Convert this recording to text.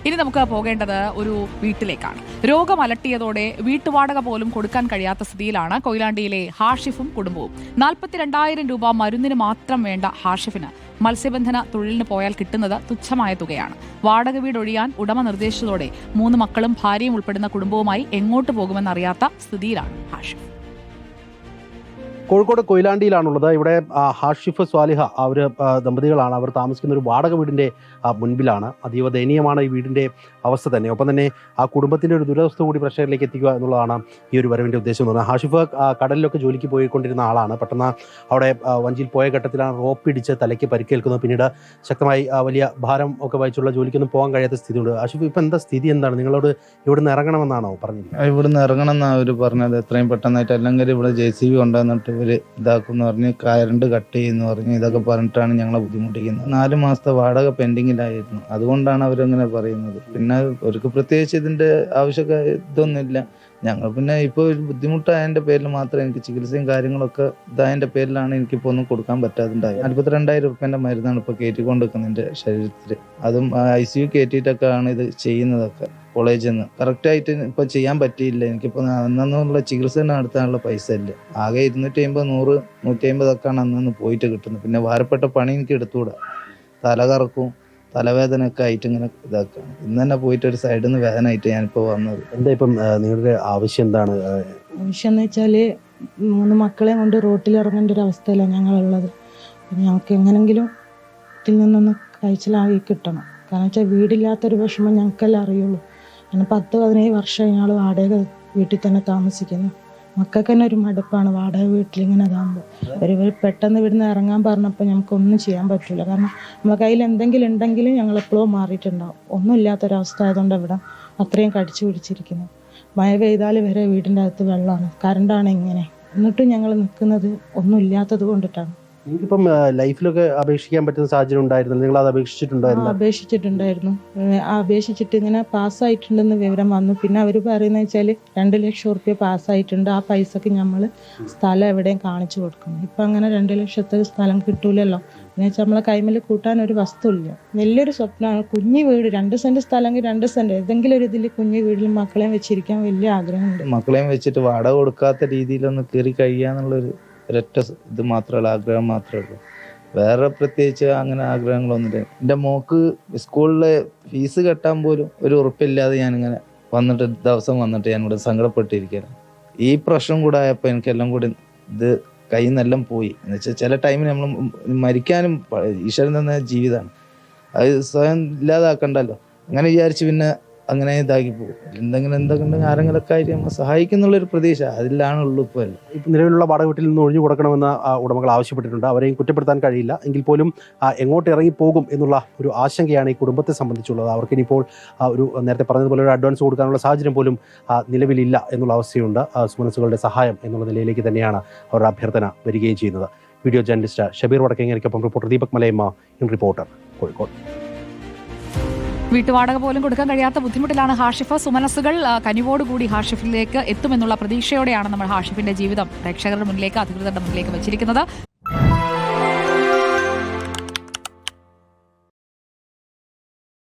ഇനി നമുക്ക് പോകേണ്ടത് ഒരു വീട്ടിലേക്കാണ്. രോഗം അലട്ടിയതോടെ വീട്ടുവാടക പോലും കൊടുക്കാൻ കഴിയാത്ത സ്ഥിതിയിലാണ് കൊയിലാണ്ടിയിലെ ഹാഷിഫും കുടുംബവും. 42,000 രൂപ മരുന്നിന് മാത്രം വേണ്ട ഹാഷിഫിന് മത്സ്യബന്ധന തൊഴിലിന് പോയാൽ കിട്ടുന്നത് തുച്ഛമായ തുകയാണ്. വാടക വീട് ഒഴിയാൻ ഉടമ നിർദ്ദേശിച്ചതോടെ 3 മക്കളും ഭാര്യയും ഉൾപ്പെടുന്ന കുടുംബവുമായി എങ്ങോട്ട് പോകുമെന്നറിയാത്ത സ്ഥിതിയിലാണ് ഹാഷിഫ്. കോഴിക്കോട് കൊയിലാണ്ടിയിലാണുള്ളത്. ഇവിടെ ഹാഷിഫ് സ്വാലിഹ അവർ ദമ്പതികളാണ്. അവർ താമസിക്കുന്ന ഒരു വാടക വീടിൻ്റെ മുൻപിലാണ്. അതീവ ദയനീയമാണ് ഈ വീടിൻ്റെ അവസ്ഥ തന്നെ. ഒപ്പം തന്നെ ആ കുടുംബത്തിൻ്റെ ഒരു ദുരവസ്ഥ കൂടി പ്രേക്ഷകരിലേക്ക് എത്തിക്കുക എന്നുള്ളതാണ് ഈ ഒരു വരവിൻ്റെ ഉദ്ദേശം എന്ന് പറഞ്ഞാൽ. ഹാഷിഫ് കടലിലൊക്കെ ജോലിക്ക് പോയിക്കൊണ്ടിരുന്ന ആളാണ്. പെട്ടെന്ന് അവിടെ വഞ്ചിയിൽ പോയ ഘട്ടത്തിലാണ് റോപ്പ് ഇടിച്ച് തലയ്ക്ക് പരിക്കേൽക്കുന്നത്. പിന്നീട് ശക്തമായി വലിയ ഭാരം ഒക്കെ വഹിച്ചുള്ള ജോലിക്കൊന്നും പോകാൻ കഴിയാത്ത സ്ഥിതിയുണ്ട്. ഹാഷിഫ്, ഇപ്പം എന്താ സ്ഥിതി എന്താണ്? നിങ്ങളോട് ഇവിടുന്ന് ഇറങ്ങണമെന്നാണോ പറഞ്ഞിരിക്കുന്നത്? ഇവിടുന്ന് ഇറങ്ങണം എന്നാണ് അവർ പറഞ്ഞത്. എത്രയും പെട്ടെന്നായിട്ട്, അല്ലെങ്കിൽ ഇവിടെ JCB കൊണ്ടുവന്നിട്ട് ഇവർ ഇതാക്കുമെന്ന് പറഞ്ഞ് കറണ്ട് കട്ട് ചെയ്യുമെന്ന് പറഞ്ഞ് ഇതൊക്കെ പറഞ്ഞിട്ടാണ് ഞങ്ങളെ ബുദ്ധിമുട്ടിക്കുന്നത്. 4 മാസത്തെ വാടക പെൻഡിങ്ങിലായിരുന്നു. അതുകൊണ്ടാണ് അവരങ്ങനെ പറയുന്നത്. പിന്നെ അവർക്ക് പ്രത്യേകിച്ച് ഇതിൻ്റെ ഇതൊന്നുമില്ല. ഞങ്ങൾ പിന്നെ ഇപ്പോൾ ഒരു ബുദ്ധിമുട്ടായതിൻ്റെ പേരിൽ മാത്രം എനിക്ക് ചികിത്സയും കാര്യങ്ങളൊക്കെ ഇതായതിൻ്റെ പേരിലാണ് എനിക്കിപ്പോൾ ഒന്നും കൊടുക്കാൻ പറ്റാതുണ്ടായത്. 42,000 രൂപേൻ്റെ മരുന്നാണ് ഇപ്പോൾ കയറ്റിക്കൊണ്ട് വെക്കുന്നത് എൻ്റെ ശരീരത്തിൽ. അതും ICU കയറ്റിയിട്ടൊക്കെ ആണ് ഇത് ചെയ്യുന്നതൊക്കെ. കോളേജിൽ നിന്ന് കറക്റ്റായിട്ട് ഇപ്പോൾ ചെയ്യാൻ പറ്റിയില്ല. എനിക്കിപ്പോൾ അന്നുള്ള ചികിത്സ നടത്താനുള്ള പൈസ ഇല്ല. ആകെ 250, 100, 150 ഒക്കെയാണ് അന്നു പോയിട്ട് കിട്ടുന്നത്. പിന്നെ ഭാരപ്പെട്ട പണി എനിക്ക് എടുത്തുകൂടാ. തലകറക്കും തലവേദനയൊക്കെ ആയിട്ട് ഇങ്ങനെ ഇതാക്കാണ്. ഇന്ന് തന്നെ പോയിട്ട് ഒരു സൈഡിൽ നിന്ന് വേദന ആയിട്ട് ഞാനിപ്പോൾ വന്നത്. എന്താ ഇപ്പം നിങ്ങളുടെ ആവശ്യം എന്താണ്? ആവശ്യം എന്ന് വെച്ചാൽ 3 മക്കളെ കൊണ്ട് റോട്ടിൽ ഇറങ്ങേണ്ട ഒരു അവസ്ഥയിലാണ് ഞങ്ങളുള്ളത്. ഞങ്ങൾക്ക് എങ്ങനെങ്കിലും ഇതിൽ നിന്നൊന്ന് കഴിച്ചിലാക്കി കിട്ടണം. കാരണം വെച്ചാൽ വീടില്ലാത്തൊരു വിഷമം ഞങ്ങൾക്കെല്ലാം അറിയുള്ളൂ. കാരണം 10-15 വർഷം ഞങ്ങൾ വാടക വീട്ടിൽ തന്നെ താമസിക്കുന്നു. മക്കൾക്ക് തന്നെ ഒരു മടുപ്പാണ് വാടക വീട്ടിലിങ്ങനെ ഇതാകുമ്പോൾ. ഒരു പെട്ടെന്ന് ഇവിടുന്ന് ഇറങ്ങാൻ പറഞ്ഞപ്പോൾ ഞങ്ങൾക്കൊന്നും ചെയ്യാൻ പറ്റില്ല. കാരണം നമ്മളെ കയ്യിൽ എന്തെങ്കിലും ഉണ്ടെങ്കിലും ഞങ്ങൾ എപ്പോഴും മാറിയിട്ടുണ്ടാവും. ഒന്നും ഇല്ലാത്തൊരവസ്ഥ ആയതുകൊണ്ട് ഇവിടെ അത്രയും കടിച്ചു പിടിച്ചിരിക്കുന്നു. മഴ പെയ്താൽ വരെ വീടിൻ്റെ അകത്ത് വെള്ളമാണ്, കറണ്ടാണ് ഇങ്ങനെ. എന്നിട്ടും ഞങ്ങൾ നിൽക്കുന്നത് ഒന്നും ഇല്ലാത്തത് കൊണ്ടിട്ടാണ്. നിങ്ങൾക്കിപ്പം ലൈഫിലൊക്കെ അപേക്ഷിക്കാൻ പറ്റുന്ന സാഹചര്യം ഉണ്ടായിരുന്നില്ല? നിങ്ങൾ അത് അപേക്ഷിച്ചിട്ടുണ്ടായിരുന്നു? അപേക്ഷിച്ചിട്ടുണ്ടായിരുന്നു. അപേക്ഷിച്ചിട്ട് ഇങ്ങനെ പാസ്സായിട്ടുണ്ടെന്ന് വിവരം വന്നു. പിന്നെ അവർ പറയുന്നത് വെച്ചാൽ 2 ലക്ഷം റുപ്യ പാസ്സായിട്ടുണ്ട്. ആ പൈസക്ക് നമ്മൾ സ്ഥലം എവിടെയും കാണിച്ചു കൊടുക്കണം. ഇപ്പം അങ്ങനെ 2 ലക്ഷത്തെ സ്ഥലം കിട്ടൂലല്ലോ. എന്ന് വെച്ചാൽ നമ്മളെ കൈമിൽ കൂട്ടാൻ ഒരു വസ്തുവില്ല. വലിയൊരു സ്വപ്നമാണ്. കുഞ്ഞു വീട്, 2 സെന്റ് സ്ഥലമെങ്കിൽ 2 സെന്റ് ഏതെങ്കിലും ഒരു ഇതിൽ കുഞ്ഞു വീട്ടിൽ മക്കളെയും വെച്ചിരിക്കാൻ വലിയ ആഗ്രഹമുണ്ട്. മക്കളെയും വെച്ചിട്ട് വാടക കൊടുക്കാത്ത രീതിയിലൊന്ന് കയറി കഴിയാന്നുള്ളൊരു ഒരൊറ്റ ഇത് മാത്രമേ ആഗ്രഹം മാത്രമേ ഉള്ളൂ. വേറെ പ്രത്യേകിച്ച് അങ്ങനെ ആഗ്രഹങ്ങളൊന്നുമില്ല. എൻ്റെ മോക്ക് സ്കൂളിലെ ഫീസ് കെട്ടാൻ പോലും ഒരു ഉറപ്പില്ലാതെ ഞാനിങ്ങനെ വന്നിട്ട് ദിവസം വന്നിട്ട് ഞാനിവിടെ സങ്കടപ്പെട്ടിരിക്കുകയാണ്. ഈ പ്രശ്നം കൂടെ ആയപ്പോൾ എനിക്കെല്ലാം കൂടി ഇത് കയ്യിൽ നിന്നെല്ലാം പോയി. എന്ന് വെച്ചാൽ ചില ടൈമിൽ നമ്മൾ മരിക്കാനും ഈശ്വരൻ തന്ന ജീവിതമാണ്, അത് സ്വയം ഇല്ലാതാക്കണ്ടല്ലോ. അങ്ങനെ വിചാരിച്ച് പിന്നെ അങ്ങനെ ഇതാക്കി പോകും. എന്തെങ്കിലും ആരെങ്കിലൊക്കെ ആയിട്ട് നമ്മൾ സഹായിക്കുന്നുള്ളൊരു പ്രതീക്ഷ അതിലാണുള്ളൂ. ഇപ്പോൾ നിലവിലുള്ള വാടക വീട്ടിൽ നിന്ന് ഒഴിഞ്ഞു കൊടുക്കണമെന്ന് ഉടമകൾ ആവശ്യപ്പെട്ടിട്ടുണ്ട്. അവരെയും കുറ്റപ്പെടുത്താൻ കഴിയില്ല. എങ്കിൽ പോലും എങ്ങോട്ട് ഇറങ്ങിപ്പോകും എന്നുള്ള ഒരു ആശങ്കയാണ് ഈ കുടുംബത്തെ സംബന്ധിച്ചുള്ളത്. അവർക്ക് ഇനിയിപ്പോൾ ഒരു നേരത്തെ പറഞ്ഞതുപോലെ ഒരു അഡ്വാൻസ് കൊടുക്കാനുള്ള സാഹചര്യം പോലും നിലവിലില്ല എന്നുള്ള അവസ്ഥയുണ്ട്. സുമനസുകളുടെ സഹായം എന്നുള്ള നിലയിലേക്ക് തന്നെയാണ് അവരുടെ അഭ്യർത്ഥന വരികയും ചെയ്യുന്നത്. വീഡിയോ ജേർണലിസ്റ്റ് ഷബീർ വടക്കേങ്ങരയ്ക്കൊപ്പം reporter Deepak Malayamma, in reporter, Kozhikode. വീട്ടുവാടക പോലും കൊടുക്കാൻ കഴിയാത്ത ബുദ്ധിമുട്ടിലാണ് ഹാഷിഫ്. സുമനസ്സുകൾ കനിവോടുകൂടി ഹാഷിഫിലേക്ക് എത്തുമെന്നുള്ള പ്രതീക്ഷയോടെയാണ് നമ്മൾ ഹാഷിഫിന്റെ ജീവിതം പ്രേക്ഷകരുടെ മുന്നിലേക്ക്, അധികൃതരുടെ മുന്നിലേക്ക് വെച്ചിരിക്കുന്നത്.